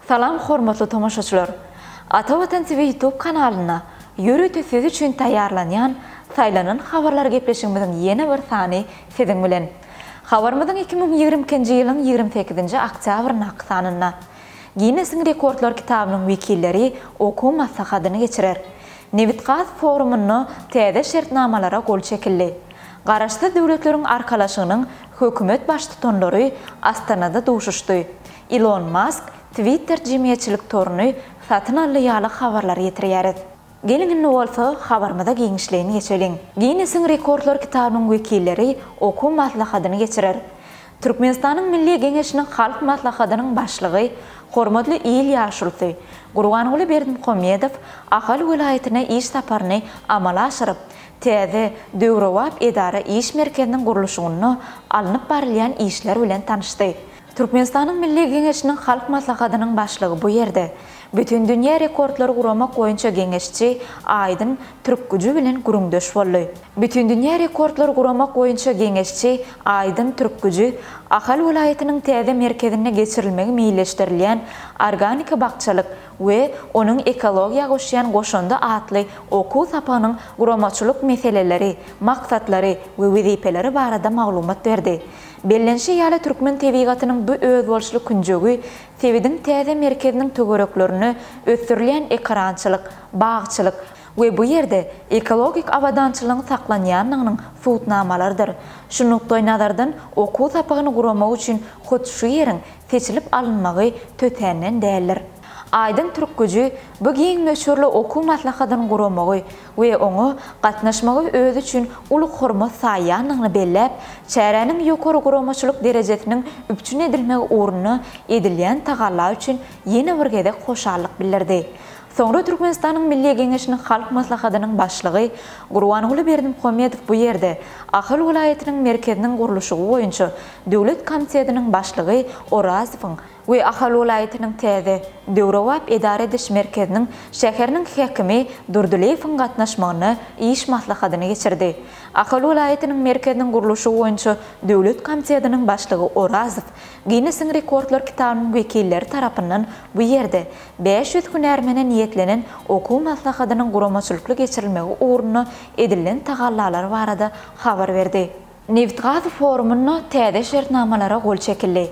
Salam hormatly tomoşaçylar. Ata Vatan TV YouTube kanalyna ýörüte siz üçin taýýarlanýan saýlanan habarlar gepleşigimiziň ýene bir sany siziň bilen. Habarymyzyň 2020-nji ýylyň 28-nji oktýabryna sanyna Guinness Rekordlar kitabynyň wekilleri okuw maslahatyny geçirer. Nevitqaz forumuny täze şertnamalara gol çekildi. Garaşdy döwletleriň arkalaşygynyň hökümet başlyklary Astanada duşuşdy. Elon Musk Twitter jemgyýetçilik toruny satyn alýaly habarlar ýetirýär. Gelin bolsa habarmada giňişlerini geçelim. Guinness Rekordlar kitabynyň wekilleri okuw maslahatyny geçirer. Türkmenistanyň Milli Geňeşiniň halk maslahatynyň başlygy hormatly İl Ýaşulty Gurbanguly Berdimuhammedow Ahal welaýatyna iş saparyny amala aşyryp, täze döwrewap edara iş merkeziniň gurulşyny alınıp barilýan işler bilen tanışdy. Türkmenistanyň Milli Geňeşiniň halk maslahatynyň başlygy bu ýerde bütün dünýä rekordlary guramak boýunça geňeşçi Aýdyn Türkgüji bilen gurungdaş boldy. Bütün dünýä rekordlary guramak boýunça geňeşçi Aýdyn Türkgüji Ahal welaýatynyň täze merkezine geçirilmegi meýilleşdirilýän organik bakçalyk we onuň ekologiýa goşýan goşonda atly okuw sapanyň guramaçylyk meseleleri, maksatlary we wezipeleri barada maglumat berdi. Bellenşi ýaly türkmen tebigatynyň bu özbolşuly künjegi Tebidiň täze merkeziniň tögereklerini ösdürilýän ekrançylyk, bagçylyk we bu ýerde ekologik abadançylygyň saklanýanynyň suwtnamalardyr. Şunukdoý nazardan okuw sapagyny guramak üçin hut şu ýeriň seçilip alınmagy tötänden däldir. Aýdyn Türkgüji bu giň meşhurly okuw maslahatyny guramagy we oňa gatnaşmagy öz üçin uly hormat saýanyny belläp, çäräniň ýokary guramaçylyk derejesiniň üpçün edilmegi ornuny edilýän tagalla üçin ýene bir gezek hoşallyk bildirdi. Soňra Türkmenistanyň Milli Geňeşiniň halk maslahatynyň başlygy Gurbanguly Berdimuhammedow bu ýerde Ahal welaýatynyň merkeziniň gurulşy boýunça döwlet komitetynyň başlygy Orazowyň we Ahal welaýatynyň täze döwrewap edara ediş merkeziniň şäheriniň häkimi Durduleýewiň gatnaşmagyny iş maslahatyny geçirdi. Ahal welaýatynyň merkeziniň gurulşy boýunça döwlet komitetynyň başlygy Orazow Guinness Rekordlar kitabynyň wekilleri tarapyndan bu ýerde 500 hünärmene niýetlenen okuw maslahatynyň guramaçylykly geçirilmegi ornuny edilen tagallalar barada habar berdi. Nevitqaz forumuny täze şertnamalara gol çekildi.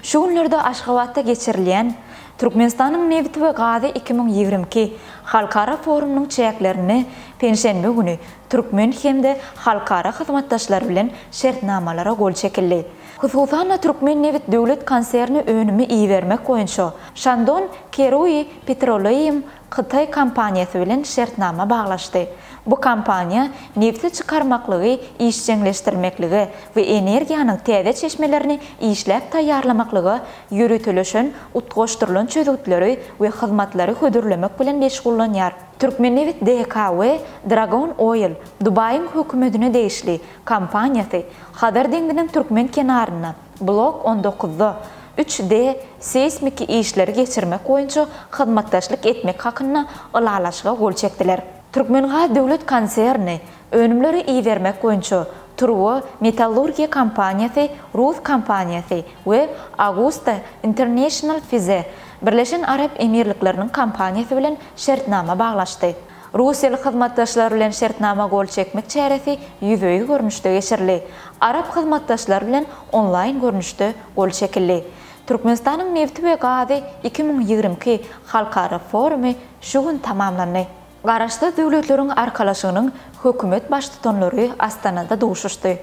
Şu günlerde Aşgabatda geçirilýän Türkmenistanyň Neft we Gazy 2022 halkara forumunyň çäklerini penşenbe güni türkmen hemde halkara hyzmatdaşlar bilen şertnamalara gol çekildi. Hususan Türkmen Neft döwlet konserni önümi iyi bermek boýunça Shandon Keruy Petroleum Xitay kompaniýasy bilen şertnama baglaşdy. Bu kompaniýa nefti çykarmaklygy, işçileşdirmekligi we energiýanyň täze çeşmelerini işläp taýýarlamaklygy, ýürütülüşün utgoşdyrylan çözütleri we hyzmatlary hödürlemek bilen meşgullanýar. Türkmenneft DKW Dragon Oil Dubaýyň hökümetine değişli kompaniýasy Hadar deňdiniň türkmen kenaryna Blok 19-da 3D seismik işleri geçirmek boýunça hyzmatdaşlyk etmek hakyna ulalaşyga gol çekdiler. Türkmenga döwlet konserni önümleri iyi vermek boýunça Turwo Metallurgiya kompaniýasy, Rus kompaniýasy we Augusta International Fize Birleşen Arap Emirlikläriniň kompaniýasy bilen şertnama baglaşdy. Russiýaly hyzmatdaşlar bilen şertnama gol çekmek çäresi ýüzöýi görnüşde geçirildi. Arap hyzmatdaşlar bilen onlaýn görnüşde gol çekildi. Türkmenistanyň Neft we Gazy 2022 halkara forumy şu gün tamamlandy. Garaşdy döwletleriň arkalaşygynyň hökümet başlyklary Astanada duşuşdy.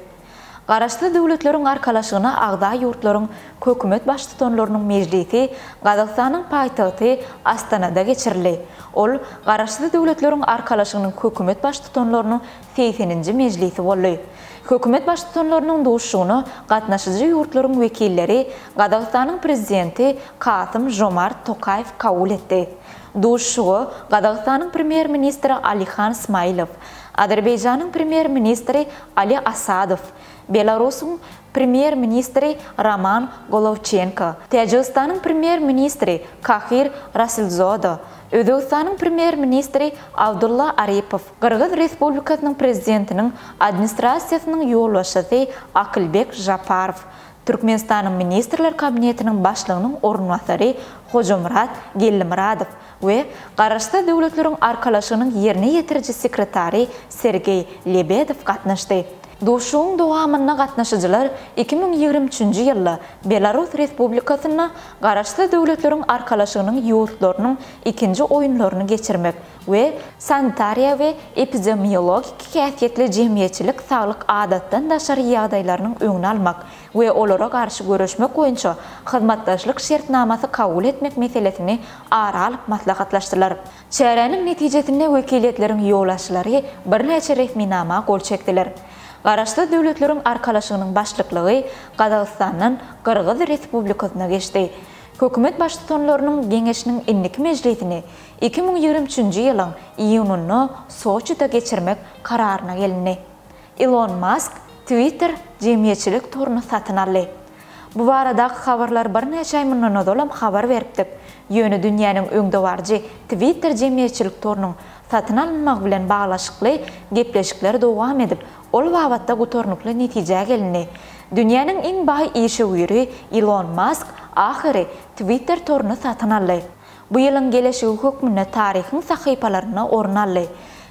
Garaşdy döwletleriň arkalaşygyna agda ýurtlaryň hökümet başlyklarynyň mejlisi Gazakstanyň paýtagty Astanada geçirildi. Ol garaşdy döwletleriň arkalaşygynyň hökümet başlyklarynyň 80-nji mejlisi boldy. Hökümet başlyklarynyň duşugyny gatnaşyjy ýurtlaryň wekilleri Gazakstanyň prezidenti Kasym-Jomart Tokayew kabul etdi. Duşugy Gazakstanyň premier ministri Alikhan Ismailov, Azerbaýjanyň premier ministri Ali Asadow, Belarusyň premier ministri Roman Golovchenko, Täjikistanyň premier ministri Kahir Rasulzoda, Özbekistanyň premier ministri Abdulla Aripov, Qırğız Respublikasynyň prezidentiniň administrasiýasynyň ýolbaşçysy Akylbek Japarov, Türkmenistan'ın Ministrler Kabinetinin başlığının orunmasarı Hojomurat Gellimuradov ve Garaşda Döwletlerin Arkalaşygynyň ýerine ýetirici sekretary Sergey Lebedev gatnaşdy. Duşuň dowamyna gatnaşyjylar 2023-nji ýylda Belarus Respublikasyna Garaşda Döwletlerin Arkalaşygynyň ýurtlarynyň ikinji oýunlaryny geçirmek we sanitariya we epidemiologik käsiyetli jemgyýetçilik saglyk adatdan daşary ýagdaýlarynyň öňüni almak we olara garşy görüşmek boýunça hyzmatdaşlyk şertnamasy kabul etmek meselesini ara alyp maslahatlaşdylar. Çärenin netijesinde wekilletleriň ýolaşlary bir neçe resminama gol çekdiler. Garaşda Döwletlerin Arkalaşygynyň başlyklygy Gazagystanyň Kyrgyz Respublikasyna geçdi. Hökümet başçylarynyň geňeşiniň ilk mejlisini 2023-nji ýylyň iýunyny Soçyda geçirmek kararyna gelindi. Elon Musk Twitter jemgyýetçilik toruny satyn aldy. Bu baradaky habarlar bir neçe aý mundan dolam habar beripdik. Ýöne dünýäniň öňde barjy Twitter jemgyýetçilik torunyň satyn alınmak bilen baglaşykly gepleşikler dowam edip, ol wagtda gutornukly netije gelindi. Dünýäniň iň baý işgüri Elon Musk ahyry Twitter toruny satyn aldy. Bu ýylyň gelişigi hökmüne taryhyň sahypalaryna orun aldy.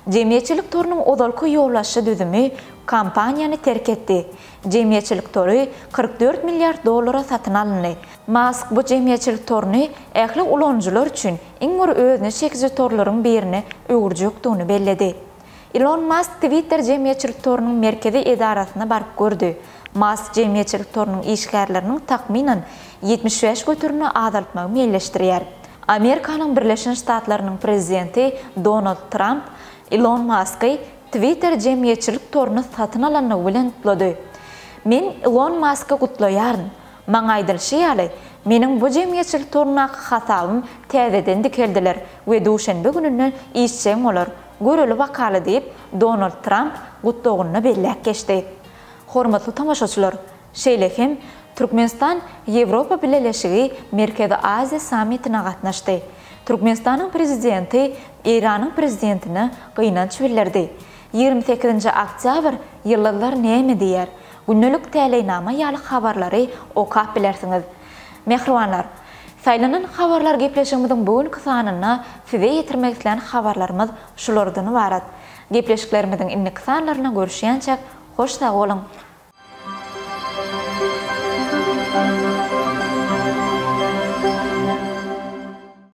Jemgyýetçilik torunyň odalky ýolaşy düzümi kampaniýany terk etdi. Jemgyýetçilik tory 44 milliard dollara satyn alyndy. Musk bu jemgyýetçilik toruny ähli ulanjylar üçin iň özüne çekici torlaryň birini öwürjekdigini belledi. Elon Musk Twitter jemgyýetçilik torunyň merkezi edarasyna baryp gördü. Musk jemgyýetçilik torunyň işgärlerini takminan 75 götürüni azaltmagy meýilleşdirýär. Amerikanyň Birleşen Ştatlarynyň prezidenti Donald Trump Elon Musk'y Twitter jemgyýetçilik toruny satyn alanyny bilen tutlady. Men Elon Musk'y gutlaýaryn. Maňa aýdylşy meniň bu jemgyýetçilik torunyna hasabym täzeden dikeldiler we duşanbe gününden işçem olar. Göreli wakaly diýip Donald Trump gutlagyny belläp geçdi. Hormatly tamaşaçylar, şeýlehem Türkmenistan Ýewropa Birleşigi Merkezi Aziýa sammitine gatnaşdy. Türkmenistanyň prezidenti Iranyň prezidentini gynanç bildirdi. 28-nji oktyabr ýyllar näme diýer? Günnelik täleýnama ýaly habarlary okap bilersiňiz. Mehribanlar, saýlanan habarlar gepleşigimiziň bugünkü sanyna size ýetirmek isleýän habarlarymyz şulardan ibarat. Gepleşiklerimiziň ilki sanlaryna görüşýänçek hoş sag bolun.